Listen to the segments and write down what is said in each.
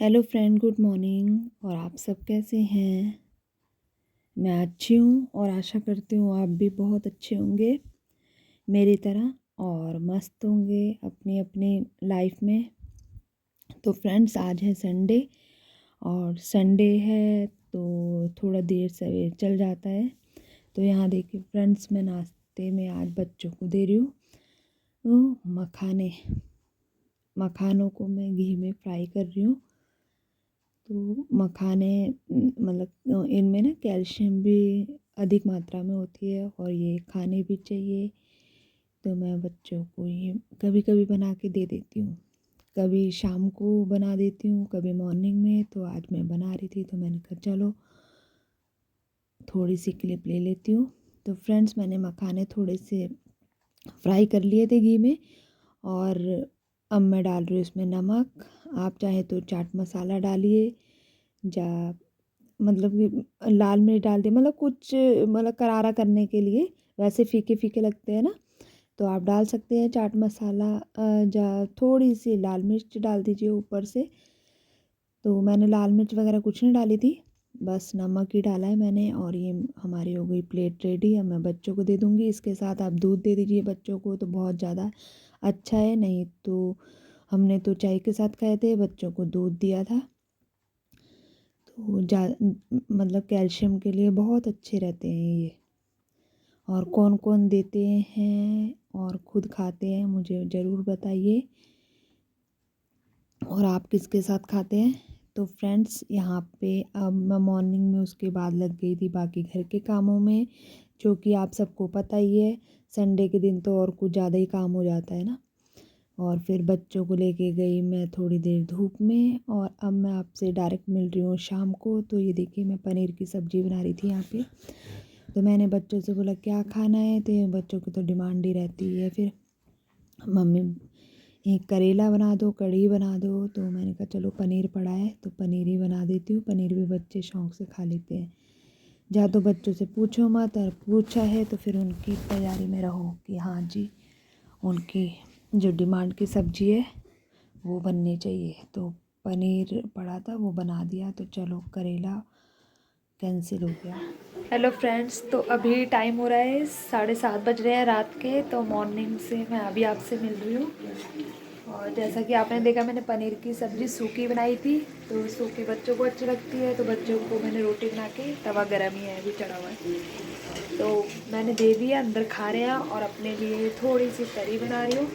Hello friend, good morning. और आप सब कैसे हैं? मैं अच्छी हूँ और आशा करती हूँ आप भी बहुत अच्छे होंगे मेरी तरह और मस्त होंगे अपनी अपनी लाइफ में। तो फ्रेंड्स, आज है संडे और संडे है तो थोड़ा देर से चल जाता है। तो यहाँ देखिए फ्रेंड्स, मैं नाश्ते में आज बच्चों को दे रही हूँ मखानों को मैं घी में फ्राई कर रही हूँ। तो मखाने मतलब इनमें ना कैल्शियम भी अधिक मात्रा में होती है और ये खाने भी चाहिए। तो मैं बच्चों को ये कभी कभी बना के दे देती हूँ, कभी शाम को बना देती हूँ, कभी मॉर्निंग में। तो आज मैं बना रही थी तो मैंने कहा चलो थोड़ी सी क्लिप ले लेती हूँ। तो फ्रेंड्स, मैंने मखाने थोड़े से फ्राई कर लिए थे घी में और अब मैं डाल रही हूँ इसमें नमक। आप चाहे तो चाट मसाला डालिए, जा मतलब कि लाल मिर्च डाल दिए, मतलब कुछ मतलब करारा करने के लिए। वैसे फीके फीके लगते हैं ना, तो आप डाल सकते हैं चाट मसाला। जा थोड़ी सी लाल मिर्च डाल दीजिए ऊपर से। तो मैंने लाल मिर्च वगैरह कुछ नहीं डाली थी, बस नमक ही डाला है मैंने। और ये हमारी हो गई प्लेट रेडी। अब मैं बच्चों को दे दूँगी। इसके साथ आप दूध दे दीजिए बच्चों को तो बहुत ज़्यादा अच्छा है। नहीं तो हमने तो चाय के साथ खाए थे, बच्चों को दूध दिया था। तो मतलब कैल्शियम के लिए बहुत अच्छे रहते हैं ये। और कौन कौन देते हैं और ख़ुद खाते हैं मुझे ज़रूर बताइए, और आप किसके साथ खाते हैं। तो फ्रेंड्स, यहाँ पे अब मैं मॉर्निंग में उसके बाद लग गई थी बाकी घर के कामों में, जो कि आप सबको पता ही है। संडे के दिन तो और कुछ ज़्यादा ही काम हो जाता है ना। और फिर बच्चों को लेके गई मैं थोड़ी देर धूप में, और अब मैं आपसे डायरेक्ट मिल रही हूँ शाम को। तो ये देखिए मैं पनीर की सब्ज़ी बना रही थी यहाँ पे। तो मैंने बच्चों से बोला क्या खाना है, तो बच्चों की तो डिमांड ही रहती है फिर मम्मी एक करेला बना दो, कढ़ी बना दो। तो मैंने कहा चलो पनीर पड़ा है तो पनीर ही बना देती हूँ। पनीर भी बच्चे शौक़ से खा लेते हैं। जा तो बच्चों से पूछो मत, और पूछा है तो फिर उनकी तैयारी में रहो कि हाँ जी उनकी जो डिमांड की सब्ज़ी है वो बननी चाहिए। तो पनीर पड़ा था वो बना दिया। तो चलो करेला कैंसिल हो गया। हेलो फ्रेंड्स, तो अभी टाइम हो रहा है 7:30 बज रहे हैं रात के। तो मॉर्निंग से मैं अभी आपसे मिल रही हूँ। और जैसा कि आपने देखा मैंने पनीर की सब्ज़ी सूखी बनाई थी। तो सूखी बच्चों को अच्छी लगती है, तो बच्चों को मैंने रोटी बना के, तवा गर्म ही है अभी चढ़ा हुआ है तो मैंने दे दिया, अंदर खा रहे हैं। और अपने लिए थोड़ी सी तरी बना रही हूँ।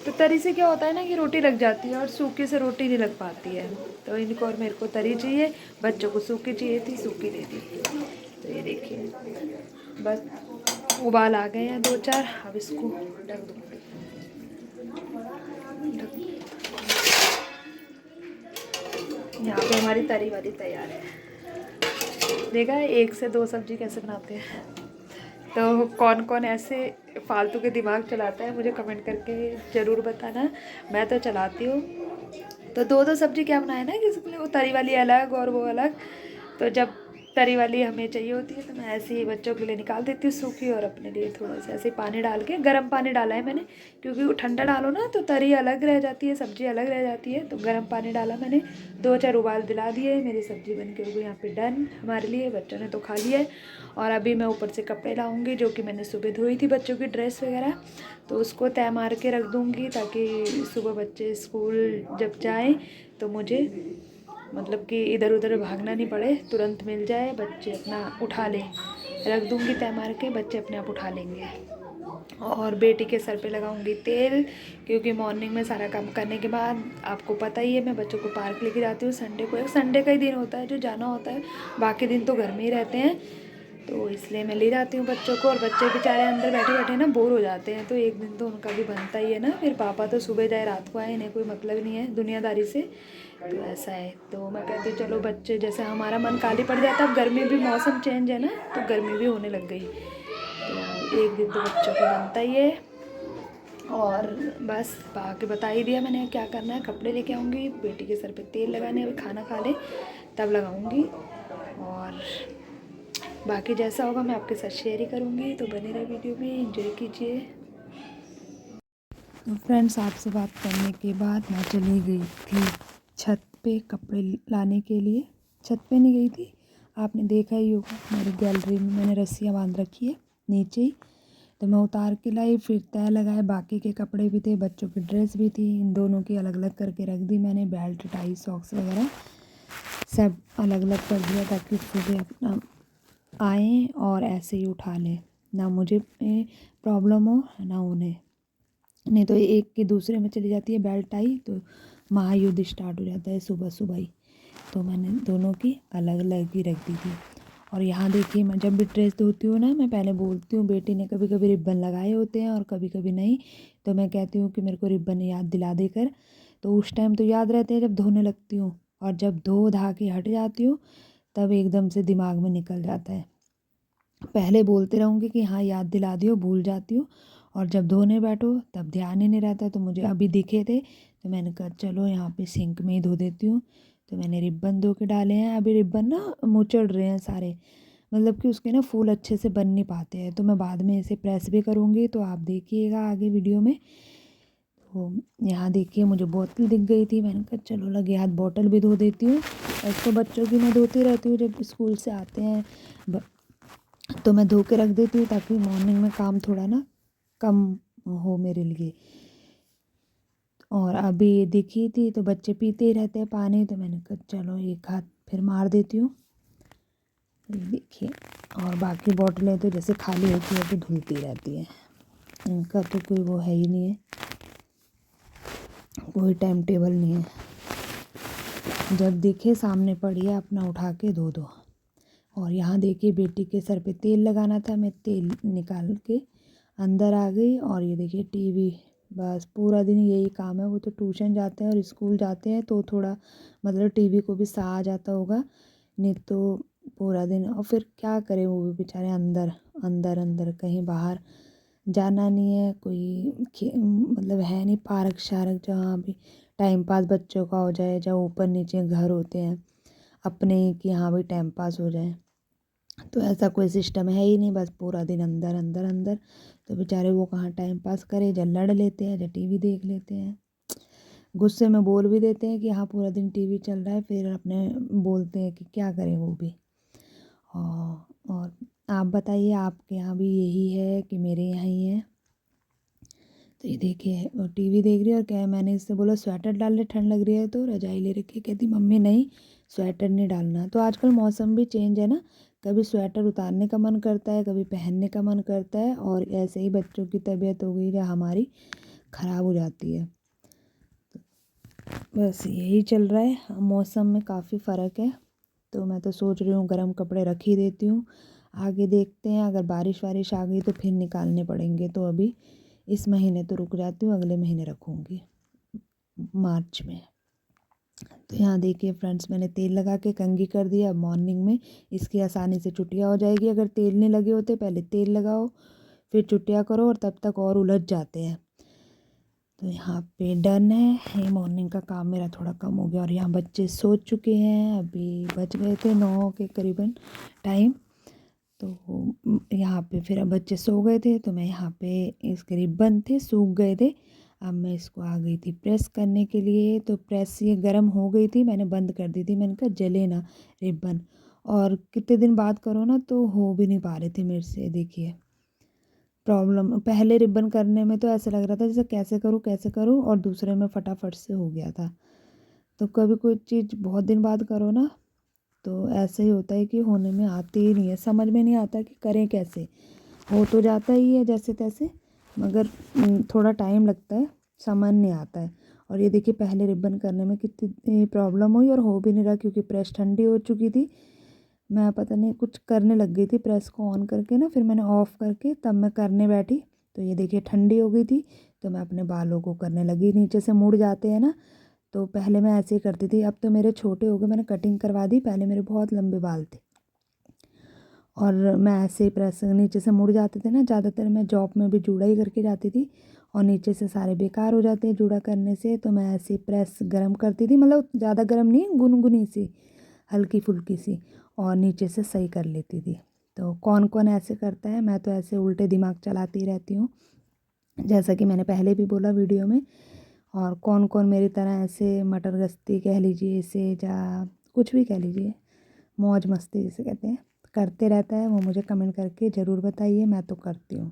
तो तरी से क्या होता है ना कि रोटी लग जाती है और सूखी से रोटी नहीं लग पाती है। तो इनको और मेरे को तरी चाहिए, बच्चों को सूखी चाहिए थी, सूखी दे दी। तो ये देखिए बस उबाल आ गए हैं 2-4। अब इसको ढक दूँगी। यहाँ पे हमारी तरी वाली तैयार है। देखा है 1 से 2 सब्जी कैसे बनाते हैं। तो कौन कौन ऐसे फालतू के दिमाग चलाता है मुझे कमेंट करके ज़रूर बताना। मैं तो चलाती हूँ। तो 2-2 सब्जी क्या बनाए ना, किसी को वो तरी वाली अलग और वो अलग। तो जब तरी वाली हमें चाहिए होती है तो मैं ऐसे ही बच्चों के लिए निकाल देती हूँ सूखी, और अपने लिए थोड़ा सा ऐसे पानी डाल के, गर्म पानी डाला है मैंने, क्योंकि वो ठंडा डालो ना तो तरी अलग रह जाती है, सब्ज़ी अलग रह जाती है। तो गर्म पानी डाला मैंने, 2-4 उबाल दिला दिए। मेरी सब्ज़ी बन के हो गई यहाँ पे डन हमारे लिए। बच्चों ने तो खा लिया है। और अभी मैं ऊपर से कपड़े लाऊंगी जो कि मैंने सुबह धोई थी, बच्चों की ड्रेस वगैरह। तो उसको तय मार के रख दूँगी ताकि सुबह बच्चे स्कूल जब जाएँ तो मुझे मतलब कि इधर उधर भागना नहीं पड़े, तुरंत मिल जाए, बच्चे अपना उठा लें। रख दूँगी तय मार के, बच्चे अपने आप उठा लेंगे। और बेटी के सर पे लगाऊंगी तेल, क्योंकि मॉर्निंग में सारा काम करने के बाद आपको पता ही है मैं बच्चों को पार्क लेके जाती हूँ। संडे को, एक संडे का ही दिन होता है जो जाना होता है, बाकी दिन तो घर में ही रहते हैं। तो इसलिए मैं ले जाती हूँ बच्चों को। और बच्चे बेचारे अंदर बैठे बैठे ना बोर हो जाते हैं, तो एक दिन तो उनका भी बनता ही है ना। फिर पापा तो सुबह जाए रात को आए, इन्हें कोई मतलब नहीं है दुनियादारी से। तो ऐसा है। तो मैं कहती हूँ चलो बच्चे, जैसे हमारा मन खाली पड़ जाता है, अब गर्मी भी, मौसम चेंज है ना तो गर्मी भी होने लग गई। तो एक दिन तो बच्चों को बनता ही है। और बस बाकी बता ही दिया मैंने क्या करना है। कपड़े लेके आऊँगी, बेटी के सर पे तेल लगाने, अभी खाना खा ले तब लगाऊँगी। और बाकी जैसा होगा मैं आपके साथ शेयर ही करूँगी। तो बने रहे वीडियो में, एंजॉय कीजिए। तो फ्रेंड्स, आपसे बात करने के बाद मैं चली गई थी छत पे कपड़े लाने के लिए। छत पे नहीं गई थी, आपने देखा ही होगा मेरी गैलरी में मैंने रस्सियाँ बांध रखी है नीचे ही, तो मैं उतार के लाई, फिर तय लगाए। बाकी के कपड़े भी थे, बच्चों की ड्रेस भी थी, इन दोनों की अलग अलग करके रख दी मैंने। बेल्ट, टाई, सॉक्स वगैरह सब अलग अलग कर दिया ताकि सुबह अपना आएँ और ऐसे ही उठा लें, ना मुझे प्रॉब्लम हो ना उन्हें। नहीं तो एक के दूसरे में चली जाती है बेल्ट टाई, तो महायुद्ध स्टार्ट हो जाता है सुबह सुबह ही। तो मैंने दोनों की अलग अलग ही रख दी थी। और यहाँ देखिए, मैं जब भी ड्रेस धोती हूँ ना, मैं पहले बोलती हूँ, बेटी ने कभी कभी रिबन लगाए होते हैं और कभी कभी नहीं, तो मैं कहती हूँ कि मेरे को रिबन याद दिला दे कर। तो उस टाइम तो याद रहते हैं जब धोने लगती हूँ, और जब धो धा के हट जाती हूँ तब एकदम से दिमाग में निकल जाता है। पहले बोलते रहूँगी कि हाँ याद दिला दियो, भूल जाती हूँ, और जब धोने बैठो तब ध्यान ही नहीं रहता। तो मुझे अभी दिखे थे, तो मैंने कहा चलो यहाँ पे सिंक में ही धो देती हूँ। तो मैंने रिबन धो के डाले हैं। अभी रिबन ना मुचड़ रहे हैं सारे, मतलब कि उसके ना फूल अच्छे से बन नहीं पाते हैं। तो मैं बाद में इसे प्रेस भी करूँगी, तो आप देखिएगा आगे वीडियो में। तो यहाँ देखिए, मुझे बोतल दिख गई थी, मैंने कहा चलो लगे हाथ बोतल भी धो देती हूँ। ऐसे तो बच्चों की मैं धोती रहती हूँ जब स्कूल से आते हैं, तो मैं धो के रख देती हूँ ताकि मॉर्निंग में काम थोड़ा ना कम हो मेरे लिए। और अभी ये दिखी थी, तो बच्चे पीते ही रहते हैं पानी, तो मैंने कहा चलो एक हाथ फिर मार देती हूँ। ये देखिए, और बाकी बोतलें तो जैसे खाली होती है तो धुलती रहती है, इनका तो कोई वो है ही नहीं है, कोई टाइम टेबल नहीं है। जब दिखे सामने पड़ी है अपना उठा के धो दो। और यहाँ देखिए, बेटी के सर पे तेल लगाना था, मैं तेल निकाल के अंदर आ गई। और ये देखिए टीवी, बस पूरा दिन यही काम है। वो तो ट्यूशन जाते हैं और स्कूल जाते हैं, तो थोड़ा मतलब टीवी को भी सा आ जाता होगा, नहीं तो पूरा दिन। और फिर क्या करें, वो भी बेचारे अंदर अंदर अंदर, कहीं बाहर जाना नहीं है, कोई मतलब है नहीं पार्क शार्क जहाँ भी टाइम पास बच्चों का हो जाए, जहाँ ऊपर नीचे घर होते हैं अपने ही कि हाँ भाई टाइम पास हो जाए। तो ऐसा कोई सिस्टम है ही नहीं, बस पूरा दिन अंदर अंदर अंदर। तो बेचारे वो कहाँ टाइम पास करे, जब लड़ लेते हैं जब टीवी देख लेते हैं। गुस्से में बोल भी देते हैं कि हाँ पूरा दिन टीवी चल रहा है, फिर अपने बोलते हैं कि क्या करें वो भी। और आप बताइए, आपके यहाँ भी यही है कि मेरे यहाँ ही है? तो ये देखिए, वो टीवी देख रही है, और क्या है, मैंने इससे बोला स्वेटर डाल ले, ठंड लग रही है, तो रजाई ले रखी है। कहती मम्मी नहीं, स्वेटर नहीं डालना। तो आजकल मौसम भी चेंज है ना, कभी स्वेटर उतारने का मन करता है, कभी पहनने का मन करता है, और ऐसे ही बच्चों की तबीयत हो गई या हमारी ख़राब हो जाती है। बस यही चल रहा है, मौसम में काफ़ी फ़र्क है। तो मैं तो सोच रही हूँ गर्म कपड़े रख ही देती हूँ, आगे देखते हैं, अगर बारिश वारिश आ गई तो फिर निकालने पड़ेंगे। तो अभी इस महीने तो रुक जाती हूँ, अगले महीने रखूँगी मार्च में। तो यहाँ देखिए फ्रेंड्स, मैंने तेल लगा के कंघी कर दिया। अब मॉर्निंग में इसकी आसानी से चुटिया हो जाएगी। अगर तेल नहीं लगे होते, पहले तेल लगाओ फिर चुटिया करो, और तब तक और उलझ जाते हैं। तो यहाँ पे डन है, ये मॉर्निंग का काम मेरा थोड़ा कम हो गया। और यहाँ बच्चे सो चुके हैं, अभी बज गए थे 9 के करीबन टाइम। तो यहाँ पे फिर अब बच्चे सो गए थे, तो मैं यहाँ पे इसके रिबन थे सूख गए थे, अब मैं इसको आ गई थी प्रेस करने के लिए। तो प्रेस ये गर्म हो गई थी, मैंने बंद कर दी थी, मैंने कहा जले ना रिबन। और कितने दिन बाद करो ना तो हो भी नहीं पा रहे थे मेरे से। देखिए प्रॉब्लम, पहले रिबन करने में तो ऐसा लग रहा था जैसे कैसे करूँ, और दूसरे में फटाफट से हो गया था। तो कभी कोई चीज़ बहुत दिन बाद करो ना, तो ऐसे ही होता है कि होने में आती ही नहीं है, समझ में नहीं आता कि करें कैसे। हो तो जाता ही है जैसे तैसे, मगर थोड़ा टाइम लगता है, समझ नहीं आता है। और ये देखिए, पहले रिबन करने में कितनी प्रॉब्लम हुई, और हो भी नहीं रहा क्योंकि प्रेस ठंडी हो चुकी थी। मैं पता नहीं कुछ करने लग गई थी, प्रेस को ऑन करके ना, फिर मैंने ऑफ़ करके तब मैं करने बैठी। तो ये देखिए ठंडी हो गई थी, तो मैं अपने बालों को करने लगी। नीचे से मुड़ जाते हैं ना, तो पहले मैं ऐसे ही करती थी, अब तो मेरे छोटे हो गए, मैंने कटिंग करवा दी। पहले मेरे बहुत लंबे बाल थे, और मैं ऐसे ही प्रेस नीचे से मुड़ जाते थे ना। ज़्यादातर मैं जॉब में भी जूड़ा ही करके जाती थी, और नीचे से सारे बेकार हो जाते हैं जूड़ा करने से। तो मैं ऐसे ही प्रेस गरम करती थी, मतलब ज़्यादा गरम नहीं, गुनगुनी सी, हल्की फुल्की सी, और नीचे से सही कर लेती थी। तो कौन कौन ऐसे करता है, मैं तो ऐसे उल्टे दिमाग चलाती रहती हूँ, जैसा कि मैंने पहले भी बोला वीडियो में। और कौन कौन मेरी तरह ऐसे मटर गश्ती कह लीजिए इसे, या कुछ भी कह लीजिए, मौज मस्ती जिसे कहते हैं, करते रहता है, वो मुझे कमेंट करके ज़रूर बताइए। मैं तो करती हूँ।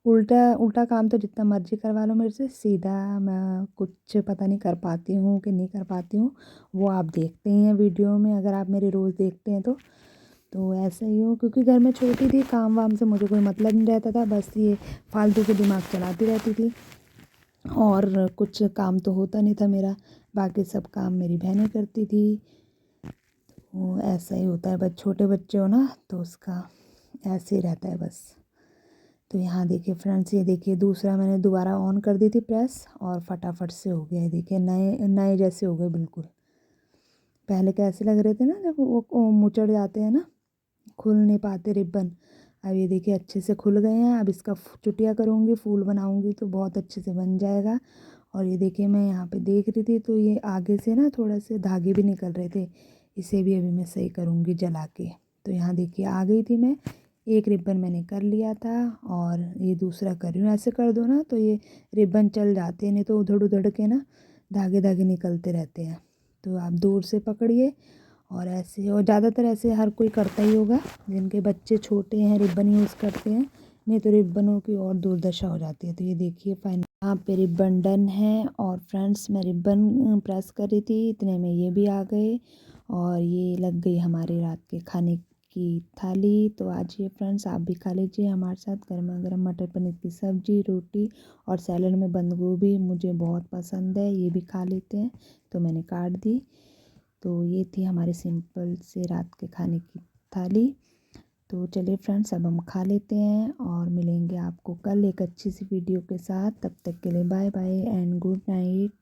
उल्टा उल्टा काम तो जितना मर्जी करवा लो मेरे से, सीधा मैं कुछ पता नहीं कर पाती हूँ कि नहीं कर पाती हूँ, वो आप देखते ही हैं वीडियो में, अगर आप मेरे रोज़ देखते हैं तो ऐसा ही हो, क्योंकि घर में छोटी थी, काम वाम से मुझे कोई मतलब नहीं रहता था, बस ये फालतू के दिमाग चलाती रहती थी, और कुछ काम तो होता नहीं था मेरा, बाकी सब काम मेरी बहनें करती थी। वो ऐसा ही होता है, बस छोटे बच्चे हो ना तो उसका ऐसे ही रहता है बस। तो यहाँ देखिए फ्रेंड्स, ये देखिए दूसरा मैंने दोबारा ऑन कर दी थी प्रेस, और फटाफट से हो गया। ये देखिए नए नए जैसे हो गए बिल्कुल। पहले कैसे लग रहे थे ना, जब वो मुचड़ जाते हैं ना, खुल नहीं पाते रिबन। अब ये देखिए अच्छे से खुल गए हैं। अब इसका चुटिया करूँगी, फूल बनाऊँगी तो बहुत अच्छे से बन जाएगा। और ये देखिए मैं यहाँ पे देख रही थी तो ये आगे से ना थोड़ा से धागे भी निकल रहे थे, इसे भी अभी मैं सही करूँगी जला के। तो यहाँ देखिए आ गई थी मैं, एक रिबन मैंने कर लिया था, और ये दूसरा कर रही हूँ। ऐसे कर दो ना तो ये रिबन चल जाते हैं, नहीं तो उधड़ उधड़ के ना धागे धागे निकलते रहते हैं। तो आप दूर से पकड़िए, और ऐसे, और ज़्यादातर ऐसे हर कोई करता ही होगा, जिनके बच्चे छोटे हैं रिबन यूज़ करते हैं, नहीं तो रिबनों की और दुर्दशा हो जाती है। तो ये देखिए फाइनल यहाँ पे रिबन डन है। और फ्रेंड्स मैं रिबन प्रेस कर रही थी, इतने में ये भी आ गए, और ये लग गई हमारे रात के खाने की थाली। तो आज ये फ्रेंड्स आप भी खा लीजिए हमारे साथ, गर्मा गर्म मटर पनीर की सब्ज़ी, रोटी, और सैलड में बंद गोभी मुझे बहुत पसंद है, ये भी खा लेते हैं, तो मैंने काट दी। तो ये थी हमारे सिंपल से रात के खाने की थाली। तो चलिए फ्रेंड्स अब हम खा लेते हैं, और मिलेंगे आपको कल एक अच्छी सी वीडियो के साथ। तब तक के लिए bye bye and good night.